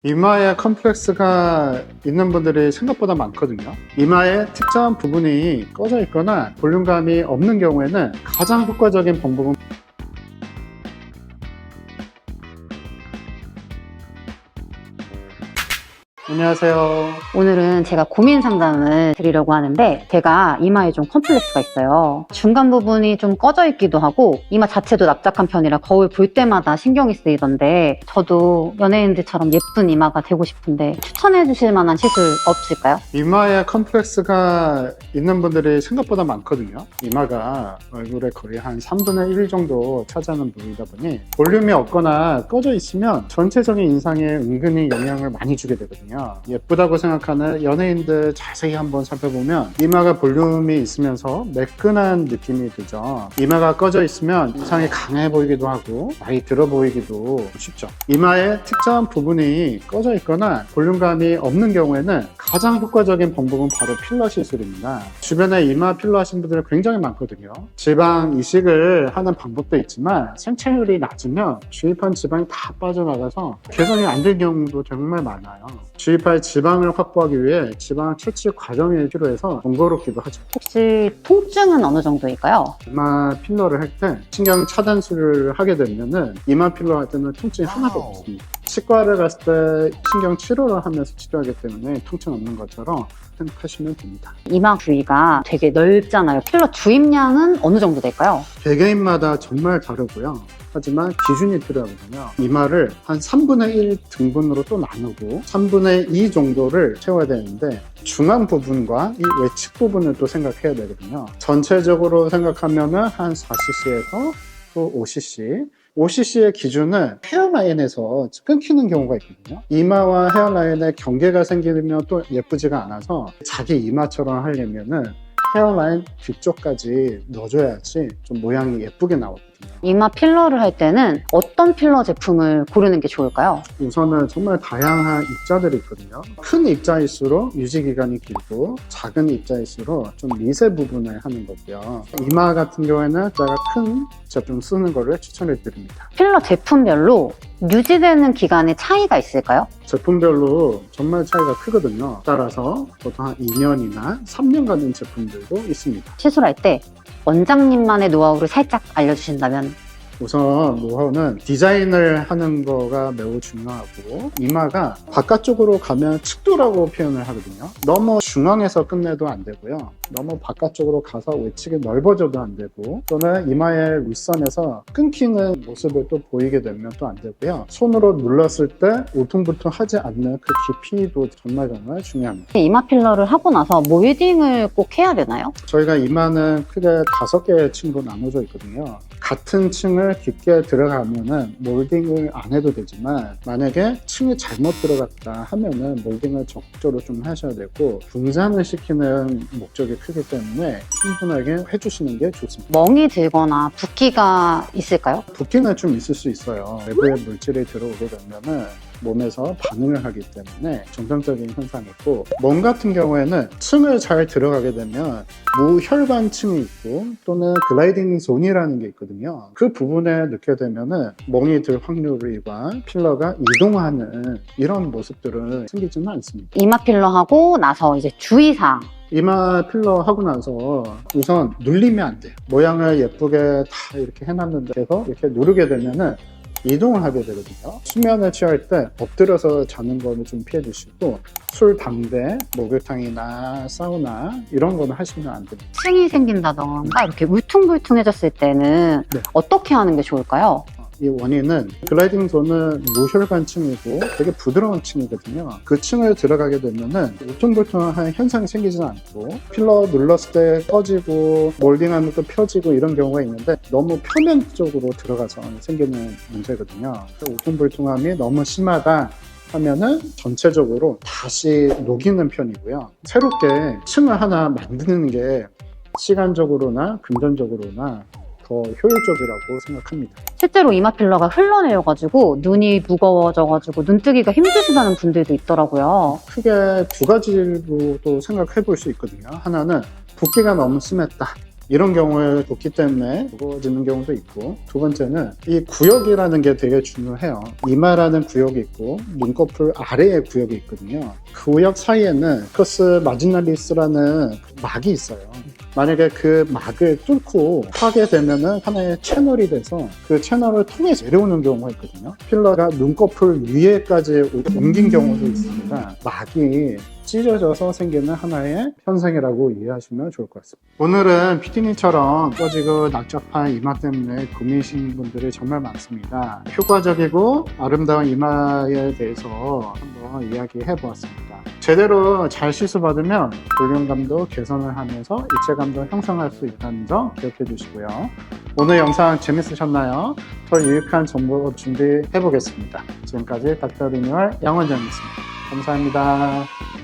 이마에 컴플렉스가 있는 분들이 생각보다 많거든요. 이마의 특정한 부분이 꺼져 있거나 볼륨감이 없는 경우에는 가장 효과적인 방법은 안녕하세요. 오늘은 제가 고민 상담을 드리려고 하는데, 제가 이마에 좀 컴플렉스가 있어요. 중간 부분이 좀 꺼져 있기도 하고 이마 자체도 납작한 편이라 거울 볼 때마다 신경이 쓰이던데, 저도 연예인들처럼 예쁜 이마가 되고 싶은데 추천해 주실 만한 시술 없을까요? 이마에 컴플렉스가 있는 분들이 생각보다 많거든요. 이마가 얼굴의 거의 한 3분의 1 정도 차지하는 부위이다 보니 볼륨이 없거나 꺼져 있으면 전체적인 인상에 은근히 영향을 많이 주게 되거든요. 예쁘다고 생각하는 연예인들 자세히 한번 살펴보면 이마가 볼륨이 있으면서 매끈한 느낌이 들죠. 이마가 꺼져 있으면 인상이 강해 보이기도 하고 많이 들어 보이기도 쉽죠. 이마의 특정한 부분이 꺼져 있거나 볼륨감이 없는 경우에는 가장 효과적인 방법은 바로 필러 시술입니다. 주변에 이마 필러 하신 분들 굉장히 많거든요. 지방 이식을 하는 방법도 있지만 생착률이 낮으면 주입한 지방이 다 빠져나가서 개선이 안 된 경우도 정말 많아요. 주입할 지방을 확보하기 위해 지방 채취 과정이 필요해서 번거롭기도 하죠. 혹시 통증은 어느 정도일까요? 이마 필러를 할 때 신경 차단술을 하게 되면은 이마 필러 할 때는 통증이 하나도 없습니다. 치과를 갔을 때 신경 치료를 하면서 치료하기 때문에 통증 없는 것처럼 생각하시면 됩니다. 이마 부위가 되게 넓잖아요. 필러 주입량은 어느 정도 될까요? 개개인마다 정말 다르고요. 하지만 기준이 필요하거든요. 이마를 한 3분의 1 등분으로 또 나누고 3분의 2 정도를 채워야 되는데 중앙 부분과 이 외측 부분을 또 생각해야 되거든요. 전체적으로 생각하면은 한 4cc에서 또 5cc. 5cc의 기준은 헤어라인에서 끊기는 경우가 있거든요. 이마와 헤어라인에 경계가 생기면 또 예쁘지가 않아서 자기 이마처럼 하려면은 헤어라인 뒤쪽까지 넣어줘야지 좀 모양이 예쁘게 나오거든요. 이마 필러를 할 때는 어떤 필러 제품을 고르는 게 좋을까요? 우선은 정말 다양한 입자들이 있거든요. 큰 입자일수록 유지기간이 길고 작은 입자일수록 좀 미세 부분을 하는 거고요. 이마 같은 경우에는 입자가 큰 제품 쓰는 거를 추천해 드립니다. 필러 제품별로 유지되는 기간에 차이가 있을까요? 제품별로 정말 차이가 크거든요. 따라서 보통 한 2년이나 3년 가는 제품들도 있습니다. 시술할 때 원장님만의 노하우를 살짝 알려주신다면? 우선 노하우는 디자인을 하는 거가 매우 중요하고, 이마가 바깥쪽으로 가면 측도라고 표현을 하거든요. 너무 중앙에서 끝내도 안 되고요. 너무 바깥쪽으로 가서 외측이 넓어져도 안 되고, 또는 이마의 윗선에서 끊기는 모습을 또 보이게 되면 또 안 되고요. 손으로 눌렀을 때 울퉁불퉁하지 않는 그 깊이도 정말 중요합니다. 이마 필러를 하고 나서 몰딩을 꼭 해야 되나요? 저희가 이마는 크게 5개의 층으로 나눠져 있거든요. 같은 층을 깊게 들어가면은 몰딩을 안 해도 되지만, 만약에 층이 잘못 들어갔다 하면은 몰딩을 적극적으로 좀 하셔야 되고, 분산을 시키는 목적이 크기 때문에 충분하게 해주시는 게 좋습니다. 멍이 들거나 붓기가 있을까요? 붓기는 좀 있을 수 있어요. 외부의 물질이 들어오게 되면은 몸에서 반응을 하기 때문에 정상적인 현상이고, 멍 같은 경우에는 층을 잘 들어가게 되면 무혈관층이 있고 또는 글라이딩 존이라는 게 있거든요. 그 부분에 넣게 되면은 멍이 들 확률과 필러가 이동하는 이런 모습들은 생기지는 않습니다. 이마 필러 하고 나서 이제 주의사항. 이마 필러 하고 나서 우선 눌리면 안 돼요. 모양을 예쁘게 다 이렇게 해놨는데 그래서 이렇게 누르게 되면은 이동을 하게 되거든요. 수면을 취할 때 엎드려서 자는 거는 좀 피해 주시고, 술, 담배, 목욕탕이나 사우나 이런 거는 하시면 안 됩니다. 층이 생긴다던가 이렇게 울퉁불퉁해졌을 때는 네. 어떻게 하는 게 좋을까요? 이 원인은 글라이딩 존은 무혈관 층이고 되게 부드러운 층이거든요. 그 층을 들어가게 되면은 울퉁불퉁한 현상이 생기지는 않고, 필러 눌렀을 때 꺼지고 몰딩하면 또 펴지고 이런 경우가 있는데 너무 표면 쪽으로 들어가서 생기는 문제거든요. 울퉁불퉁함이 너무 심하다 하면은 전체적으로 다시 녹이는 편이고요. 새롭게 층을 하나 만드는 게 시간적으로나 금전적으로나 더 효율적이라고 생각합니다. 실제로 이마 필러가 흘러내려가지고 눈이 무거워져가지고 눈뜨기가 힘드시다는 분들도 있더라고요. 크게 두 가지로 또 생각해 볼 수 있거든요. 하나는 붓기가 너무 심했다. 이런 경우에 좋기 때문에 무거워지는 경우도 있고, 두 번째는 이 구역이라는 게 되게 중요해요. 이마라는 구역이 있고 눈꺼풀 아래에 구역이 있거든요. 구역 사이에는 커스 마지날리스라는 막이 있어요. 만약에 그 막을 뚫고 하게 되면은 하나의 채널이 돼서 그 채널을 통해서 내려오는 경우가 있거든요. 필러가 눈꺼풀 위에까지 옮긴 경우도 있습니다. 막이 찢어져서 생기는 하나의 현상이라고 이해하시면 좋을 것 같습니다. 오늘은 피디님처럼 꺼지고 낙작한 이마 때문에 고민이신 분들이 정말 많습니다. 효과적이고 아름다운 이마에 대해서 한번 이야기해 보았습니다. 제대로 잘 시술받으면 볼륨감도 개선을 하면서 입체감도 형성할 수 있다는 점 기억해 주시고요. 오늘 영상 재밌으셨나요? 더 유익한 정보 준비해 보겠습니다. 지금까지 닥터 리뉴얼 양원장이었습니다. 감사합니다.